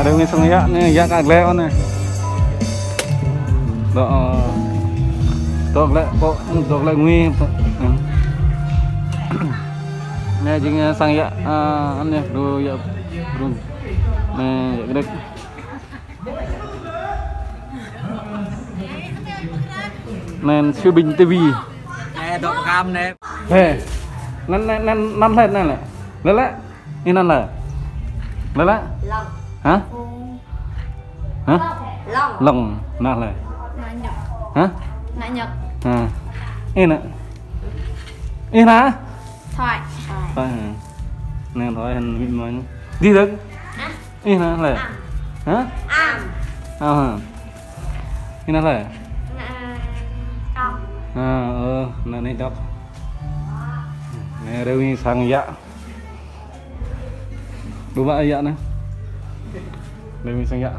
đây mình sang dạ này dạ cả leo này đó tốt lại nguy nè chính sang dạ ăn nè đồ dạ run nè dạ cái nên siêu bình tivi nè độ cam nè nè năn lên này này lên lại đi năn là lên lại hả hả lòng năn lại hả nãy nhật à yên ạ yên hả thoại thôi nè thôi hình bị mà đi được yên hả lại hả hả yên hả lại nè này đọc nè đây mình sang dạ đúng vậy dạ nè đây mình sang dạ